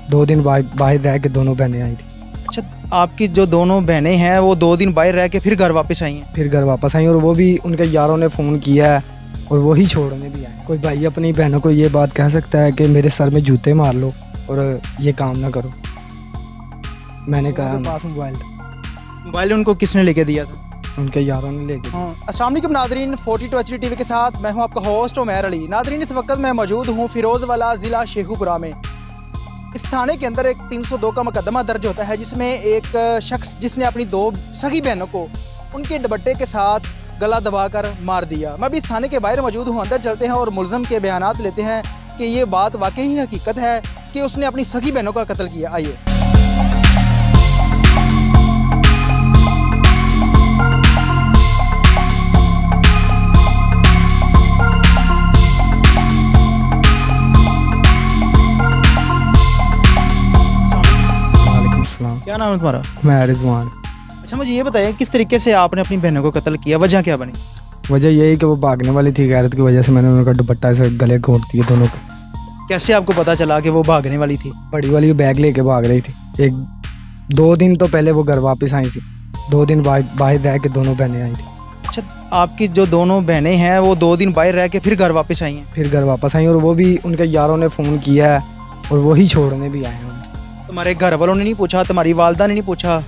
2 दिन बाहर रह के दोनों बहनें आई थी। अच्छा, आपकी जो दोनों बहनें हैं वो 2 दिन बाहर रह के फिर घर वापस आई हैं? फिर घर वापस आई और वो भी उनके यारों ने फ़ोन किया है और वही छोड़ने भी आए। कोई भाई अपनी बहनों को ये बात कह सकता है कि मेरे सर में जूते मार लो और ये काम ना करो? मैंने कहा उनके पास मोबाइल था। मोबाइल उनको किसने लेके दिया था? उनके यारों ने लेके। हाँ। अस्सलाम वालेकुम नादरीन, 42 HD टीवी के साथ मैं हूं आपका होस्ट उमैर अली। नादरीन, इस वक्त मैं मौजूद हूं फिरोज़वाला ज़िला शेखुपुरा में। इस थाने के अंदर एक 302 का मुकदमा दर्ज होता है, जिसमें एक शख्स जिसने अपनी 2 सगी बहनों को उनके दुपट्टे के साथ गला दबाकर मार दिया। मैं भी इस थाने के बाहर मौजूद हूँ। अंदर चलते हैं और मुलज़म के बयानात लेते हैं कि ये बात वाकई ही हकीकत है कि उसने अपनी सगी बहनों का कत्ल किया। आइए। क्या नाम है तुम्हारा? मैं रिजवान। अच्छा, मुझे ये बताइए किस तरीके से आपने अपनी बहनों को कत्ल किया, वजह क्या बनी? वजह यही कि वो भागने वाली थी, गैरत की वजह से मैंने उनका दुपट्टा से गले घोट दिए दोनों को। कैसे आपको पता चला कि वो भागने वाली थी? बड़ी वाली बैग लेके भाग रही थी। 2 दिन तो पहले वो घर वापस आई थी। 2 दिन बाहर रह के दोनों बहनें आई थी। अच्छा, आपकी जो दोनों बहनें हैं वो 2 दिन बाहर रह के फिर घर वापस आई हैं? फिर घर वापस आई और वो भी उनके यारों ने फ़ोन किया है और वही छोड़ने भी आए हैं। तुम्हारे घर वालों ने नहीं पूछा? तुम्हारी वालदा ने नहीं पूछा?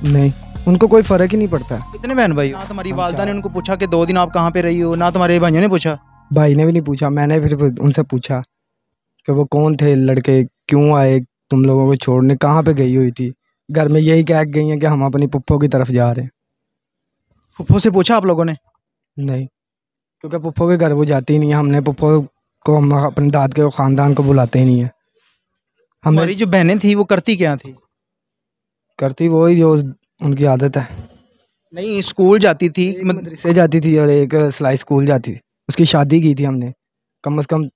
नहीं, उनको कोई फ़र्क ही नहीं पड़ता। कितने बहन भाई? ना तुम्हारी वालदा ने उनको पूछा कि 2 दिन आप कहाँ पे रही हो, ना तुम्हारे भाइयों ने पूछा? भाई ने भी नहीं पूछा। मैंने फिर उनसे पूछा कि वो कौन थे लड़के, क्यों आए तुम लोगों को छोड़ने, कहाँ पे गई हुई थी? घर में यही कह के गई हैं कि हम अपनी पुप्पो की तरफ जा रहे हैं। फुफ्फो से पूछा आप लोगों ने? नहीं, क्योंकि पुप्पो के घर वो जाती ही नहीं है। हमने पुप्पो को, हम अपने दाद के ख़ानदान को बुलाते ही नहीं है। हमारी जो बहनें थी वो करती क्या थी? करती वही जो उनकी आदत है। नहीं, स्कूल जाती थी, मदरसे जाती थी और एक सिलाई स्कूल जाती थी। उसकी शादी की थी हमने। कम से कम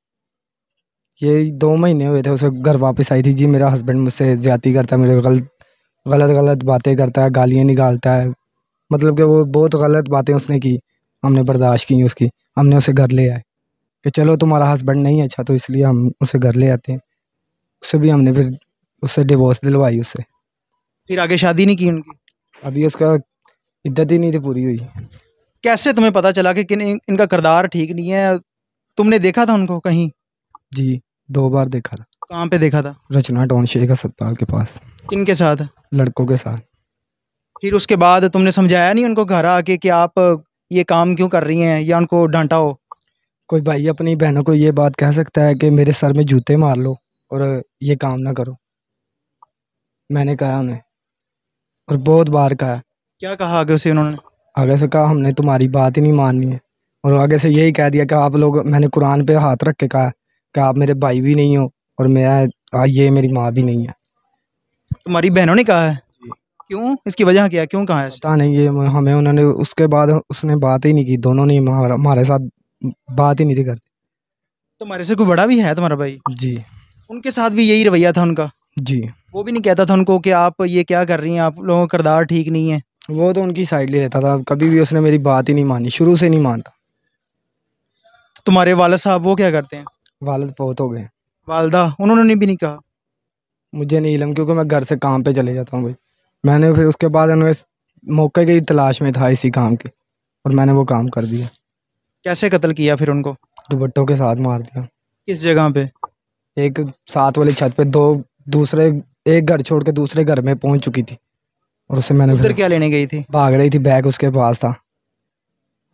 ये 2 महीने हुए थे उसे घर वापस आई थी। जी, मेरा हस्बैंड मुझसे ज़्यादती करता है, मेरे गलत बातें करता है, गालियाँ निकालता है। मतलब कि वो बहुत गलत बातें उसने की, हमने बर्दाश्त की उसकी। हमने उसे घर ले आए कि चलो तुम्हारा हस्बैंड नहीं अच्छा, तो इसलिए हम उसे घर ले आते हैं। उससे भी हमने फिर उससे डिवोर्स दिलवाई उससे। फिर आगे शादी नहीं की उनकी? अभी उसका इद्दत ही नहीं थी पूरी हुई। कैसे तुम्हें पता चला कि इनका किरदार ठीक नहीं है? तुमने देखा था उनको कहीं? जी, 2 बार देखा था। कहाँ पे देखा था? रचना टाउन शेख अस्पताल के पास, किनके साथ? लड़कों के साथ। फिर उसके बाद तुमने समझाया नहीं उनको घर आके कि आप ये काम क्यों कर रही हैं, या उनको डांटा हो? कोई भाई अपनी बहनों को ये बात कह सकता है कि मेरे सर में जूते मार लो और ये काम ना करो? मैंने कहा उन्हें, और बहुत बार कहा। क्या कहा आगे से उन्होंने? आगे से कहा हमने तुम्हारी बात ही नहीं माननी है। और आगे से यही कह दिया कि आप लोग, मैंने कुरान पे हाथ रख के कहा कि आप मेरे भाई भी नहीं हो और ये मेरी माँ भी नहीं है। तुम्हारी बहनों ने कहा है? क्यों? इसकी वजह क्या, क्यों कहा है? पता नहीं, ये हमें उन्होंने उसके बाद उसने बात ही नहीं की। दोनों ने हमारे साथ बात ही नहीं थी करते। तुम्हारे से कोई बड़ा भी है तुम्हारा भाई? जी। उनके साथ भी यही रवैया था उनका? जी। वो भी नहीं कहता था उनको कि आप ये क्या कर रही हैं, आप लोगों का किरदार ठीक नहीं है? वो तो उनकी साइड ले लेता था। कभी भी उसने मेरी बात ही नहीं मानी, शुरू से नहीं मानता। तो तुम्हारे वालिद साहब वो क्या करते हैं? वालिद बहुत हो गए। वालदा उन्होंने भी नहीं कहा? मुझे नहीं इलम, क्योंकि मैं घर से काम पे चले जाता हूँ भाई। मैंने फिर उसके बाद उन्हें मौके की तलाश में था इसी काम की, और मैंने वो काम कर दिया। कैसे कत्ल किया फिर उनको? दुपट्टों के साथ मार दिया। किस जगह पे? एक साथ वाली छत पे। दूसरे एक घर छोड़ के दूसरे घर में पहुंच चुकी थी, और उससे मैंने उधर फिर क्या लेने गई थी? भाग रही थी, बैग उसके पास था।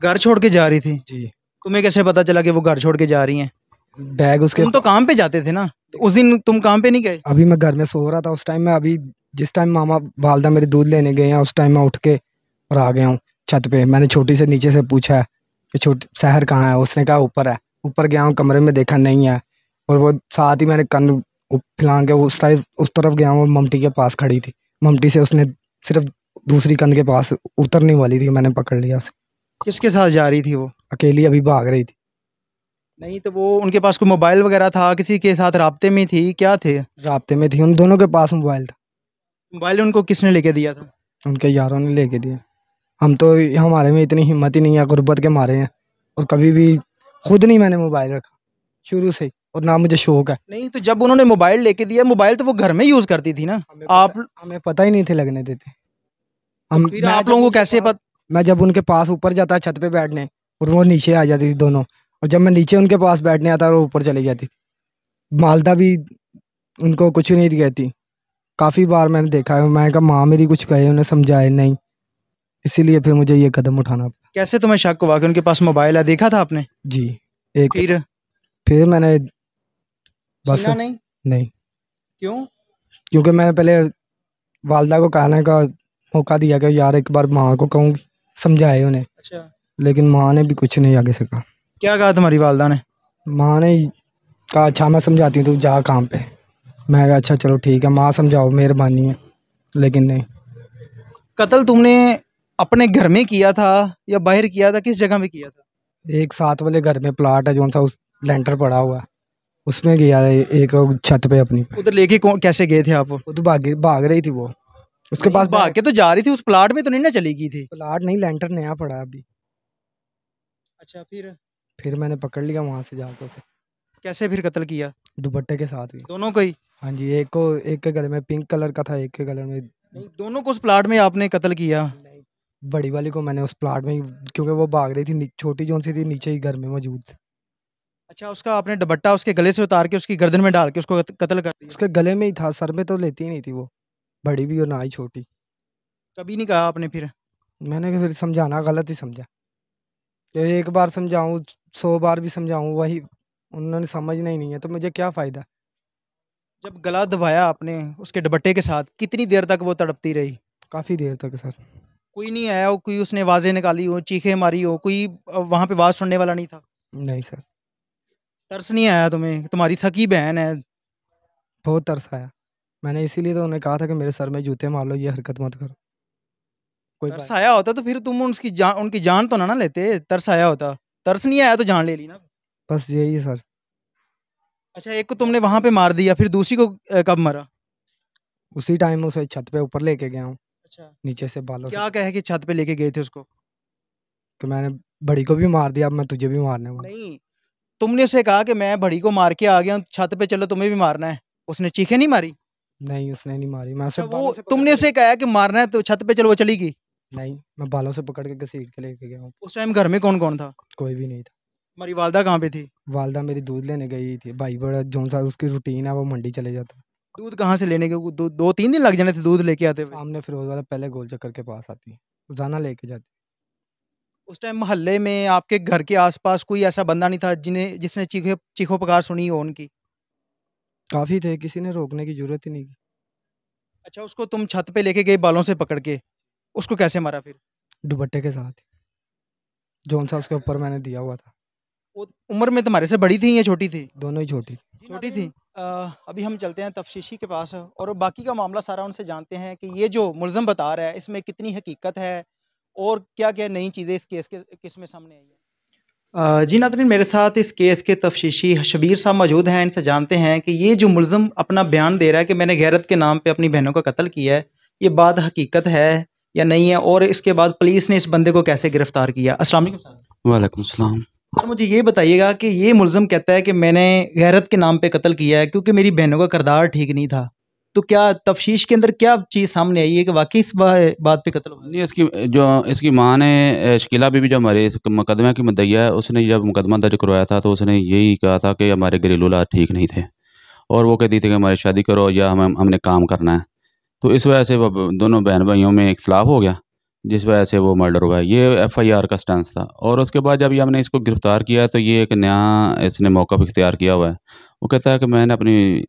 घर छोड़ के जा रही थी? जी। तुम्हें कैसे पता चला कि वो घर छोड़ के जा रही हैं? बैग उसके। तुम तो काम पे जाते थे ना, तो उस दिन तुम काम पे नहीं गए? अभी मैं घर में सो रहा था उस टाइम में। अभी जिस टाइम मामा वालदा मेरे दूध लेने गए हैं, उस टाइम मैं उठ के और आ गया हूँ छत पे। मैंने छोटी से नीचे से पूछा है कि छोटी शहर कहाँ है? उसने कहा ऊपर है। ऊपर गया हूँ, कमरे में देखा नहीं है। और वो साथ ही मैंने कन फैला के उस तरफ गया हूँ। ममटी के पास खड़ी थी। ममटी से उसने सिर्फ दूसरी कंध के पास उतरने वाली थी, मैंने पकड़ लिया उसे। किसके साथ जा रही थी वो? अकेली अभी भाग रही थी। नहीं तो वो उनके पास कोई मोबाइल वगैरह था? किसी के साथ राब्ते में थी? क्या थे? राब्ते में थी। उन दोनों के पास मोबाइल था। मोबाइल उनको किसने लेके दिया था? उनके यारों ने लेके दिया। हम तो, हमारे में इतनी हिम्मत ही नहीं है, गुर्बत के मारे हैं। और कभी भी खुद नहीं मैंने मोबाइल रखा शुरू से ही। और ना मुझे शौक है। नहीं तो जब उन्होंने मोबाइल लेके दिया, मोबाइल तो वो घर में यूज करती थी ना। हमें पता ही नहीं थे लगने देते। तो हम फिर मैं आप जब लोगों को उनके कैसे पास मैं जब उनके पास ऊपर जाता छत पे बैठने, और वो नीचे आ जाती थी दोनों, और जब मैं नीचे उनके पास बैठने आता वो ऊपर चली जाती थी। मालदा भी उनको कुछ नहीं कहती। काफ़ी बार मैंने देखा है, मैं कहा माँ मेरी कुछ कहे, उन्हें समझाए नहीं, इसीलिए फिर मुझे ये कदम उठाना पड़ा। कैसे तुम्हें शक हुआ कि उनके पास मोबाइल है? देखा था आपने? जी। एक के फिर फिर मैंने बस छीना नहीं? नहीं, क्यों? क्योंकि मैंने पहले वालदा को कहने का मौका दिया कि यार एक बार माँ को कहूँ, समझाए उन्हें, अच्छा, लेकिन माँ ने भी कुछ नहीं आगे सका। क्या कहा तुम्हारी वालदा ने? माँ ने कहा अच्छा मैं समझाती हूँ, तू जा काम पे। मैं कहा अच्छा चलो ठीक है माँ, समझाओ मेहरबानी है, लेकिन नहीं। कत्ल तुमने अपने घर में किया था या बाहर किया था? किस जगह में किया था? एक साथ वाले घर में प्लाट है, जो सा उस लेंटर पड़ा हुआ है, उसमें गया है, एक छत पे अपनी पे। उधर लेके कैसे गए थे आप? वो तो भाग रही थी वो, उसके नहीं, पास भाग के तो जा रही थी, उस प्लाट में तो नहीं ना चली गई थी? प्लाट नहीं, लेंटर नया पड़ा है अभी। अच्छा, फिर मैंने पकड़ लिया वहां से जाकर उसे, कैसे फिर कत्ल किया? दुपट्टे के साथ भी। दोनों को ही? हाँ जी, एक के गले में पिंक कलर का था, एक के गले में। नहीं, दोनों को उस प्लाट में आपने कत्ल किया? नहीं, बड़ी वाली को मैंने उस प्लाट में क्योंकि वो भाग रही थी, छोटी जोन सी थी नीचे ही घर में मौजूद थी। अच्छा, उसका आपने दुपट्टा उसके गले से उतार के उसकी गर्दन में डाल के उसको कत्ल कर दिया? उसके गले में ही था, सर में तो लेती ही नहीं थी वो, बड़ी भी और ना ही छोटी। कभी नहीं कहा आपने फिर? मैंने फिर समझाना गलत ही समझा, कि एक बार समझाऊं 100 बार भी समझाऊं वही उन्होंने समझना ही नहीं है, तो मुझे क्या फ़ायदा। जब गला दबाया आपने उसके दुपट्टे के साथ, कितनी देर तक वो तड़पती रही? काफ़ी देर तक सर। कोई नहीं आया हो, कोई उसने आवाज़ें निकाली हो, चीखें मारी हो, कोई वहाँ पे आवाज़ सुनने वाला नहीं था? नहीं सर। तरस नहीं आया तुम्हें? तुम्हारी सगी बहन है। बहुत तरस आया। मैंने इसीलिए तो उन्हें कहा था कि मेरे सर में जूते मार लो, ये हरकत मत करो। कोई तरस बात। आया होता तो फिर तुम उनकी जान तो ना लेते। तरस आया होता। तरस नहीं आया तो जान ले ली ना। बस यही है सर। अच्छा, एक को तुमने वहां पे मार दिया, फिर दूसरी को कब मरा? उसी टाइम उसे छत पे ऊपर लेके गया हूँ, अच्छा, नीचे से बालों से, क्या कहे कि छत पे लेके गए थे उसको? कि मैंने बड़ी को भी मार दिया, अब मैं तुझे भी मारने वाला। नहीं, तुमने उसे कहा कि मैं बड़ी को मार के आ गया हूँ, छत पे चलो तुम्हें भी मारना है। उसने चीखें नहीं मारी? नहीं उसने नहीं मारी, मैं उसे अच्छा, वो बालों से पकड़ तुमने के उसे कहा कि मारना है तो छत पे चलो, वो चली गई? नहीं, मैं बालों से पकड़ के घसीट के लेके गया हूँ। उस टाइम घर में कौन कौन था? कोई भी नहीं था। हमारी वालदा कहाँ पे थी? वालदा मेरी दूध लेने गई थी, भाई बड़ा जो सा उसकी रूटीन है वो मंडी चले जाता है। दूध कहाँ से लेने के? दो तीन दिन लग जाने थे दूध लेके आते हुए। सामने फिरोज वाला पहले गोल चक्कर के पास आती है, रोजाना लेके जाती। उस टाइम मोहल्ले में आपके घर के आसपास कोई ऐसा बंदा नहीं था जिसने चीखो पुकार सुनी हो उनकी? काफ़ी थे, किसी ने रोकने की जरूरत ही नहीं की। अच्छा, उसको तुम छत पे लेके गए बालों से पकड़ के, उसको कैसे मारा फिर? दुपट्टे के साथ, जोन सा उसके ऊपर मैंने दिया हुआ था। वो उम्र में तुम्हारे से बड़ी थी या छोटी थी? दोनों ही छोटी। छोटी थी। अभी हम चलते हैं तफ्तीशी के पास और बाकी का मामला सारा उनसे जानते हैं कि ये जो मुलज़म बता रहा है इसमें कितनी हकीकत है और क्या-क्या नई चीज़ें इस केस में सामने आई है। जी नाज़रीन, मेरे साथ इस केस के तफ्तीशी शबीर साहब मौजूद हैं। इनसे जानते हैं कि ये जो मुलज़म अपना बयान दे रहा है कि मैंने गैरत के नाम पे अपनी बहनों का कत्ल किया है, ये बात हकीकत है या नहीं है, और इसके बाद पुलिस ने इस बंदे को कैसे गिरफ्तार किया? अस्सलाम वालेकुम सर। वालेकुम सलाम। सर, मुझे ये बताइएगा कि ये मुलज़िम कहता है कि मैंने गैरत के नाम पे कत्ल किया है क्योंकि मेरी बहनों का किरदार ठीक नहीं था। तो क्या तफ्तीश के अंदर क्या चीज़ सामने आई है कि वाक़ई इस बात पे कत्ल हुआ है? नहीं, इसकी माँ ने शकीला बीबी जो हमारे इस मुकदमे की मुद्दईया है, उसने जब मुकदमा दर्ज करवाया था तो उसने यही कहा था कि हमारे घरेलू हालात ठीक नहीं थे और वो कहती थी कि हमारी शादी करो या हमने काम करना है। तो इस वजह से वो दोनों बहन भाइयों में इख्तिलाफ़ हो गया, जिस वजह से वो मर्डर हुआ है। ये एफआईआर का स्टेंस था और उसके बाद जब ये हमने इसको गिरफ़्तार किया है तो ये एक नया इसने मौक़िफ़ इख्तियार किया हुआ है। वो कहता है कि मैंने अपनी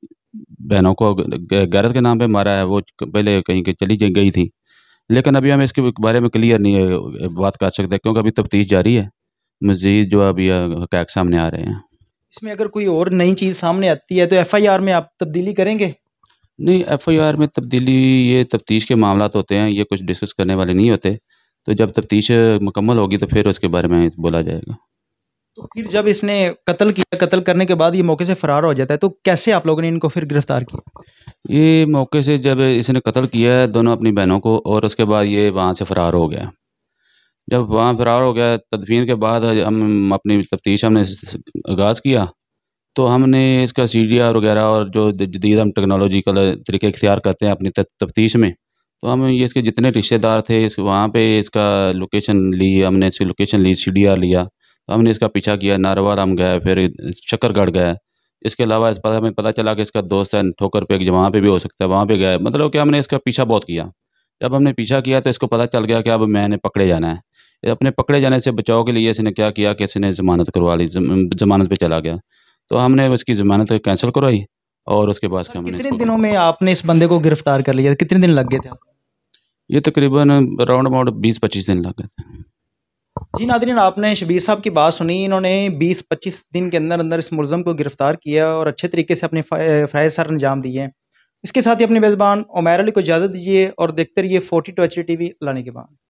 बहनों को गैरत के नाम पे मारा है, वो पहले कहीं के चली गई थी। लेकिन अभी हम इसके बारे में क्लियर नहीं बात कर सकते क्योंकि अभी तफ्तीश जारी है। मज़ीद जो अभी हक़ाइक़ सामने आ रहे हैं। इसमें अगर कोई और नई चीज़ सामने आती है तो एफआईआर में आप तब्दीली करेंगे? नहीं, एफआईआर में तब्दीली ये तफ्तीश के मामलात होते हैं, ये कुछ डिस्कस करने वाले नहीं होते। तो जब तफ्तीश मुकम्मल होगी तो फिर उसके बारे में बोला जाएगा। तो फिर जब इसने कत्ल किया, कत्ल करने के बाद ये मौके से फ़रार हो जाता है, तो कैसे आप लोगों ने इनको फिर गिरफ़्तार किया? ये मौके से जब इसने कत्ल किया है दोनों अपनी बहनों को और उसके बाद ये वहाँ से फ़रार हो गया। जब वहाँ फ़रार हो गया तदफ़ीन के बाद हम अपनी तफ्तीश हमने आगाज़ किया तो हमने इसका सीडीआर वगैरह और जो जदीद हम टेक्नोलॉजिकल तरीके इख्तियार करते हैं अपनी तफ्तीश में, तो हम ये इसके जितने रिश्तेदार थे इस वहाँ पे इसका लोकेशन ली, हमने इसकी लोकेशन ली, सीडीआर लिया, तो हमने इसका पीछा किया, नारवाल हम गए, फिर शक्करगढ़ गए। इसके अलावा इस पर हमें पता चला कि इसका दोस्त है ठोकर पे, कि वहाँ पे भी हो सकता है, वहाँ पे गए, मतलब कि हमने इसका पीछा बहुत किया। जब हमने पीछा किया तो इसको पता चल गया कि अब मैंने पकड़े जाना है। ये अपने पकड़े जाने से बचाव के लिए इसने क्या किया कि इसने ज़मानत करवा ली, ज़मानत पे चला गया। तो हमने उसकी ज़मानत कैंसल करवाई और उसके बाद सर के हमने कितने इसको दिनों में आपने इस बंदे को गिरफ्तार कर लिया, कितने दिन लग गए थे आपको? ये तकरीबन राउंड अबाउट 20-25 दिन लग गए थे। जी नादरीन, आपने शबीर साहब की बात सुनी। इन्होंने 20-25 दिन के अंदर अंदर इस मुलज़म को गिरफ्तार किया और अच्छे तरीके से अपने फ़राइज़ सर अंजाम दिए। इसके साथ ही अपने मेज़बान उमैर अली को इजाज़त दीजिए और देखते रहिए 42 HD TV। अल्लाह ने के बाद।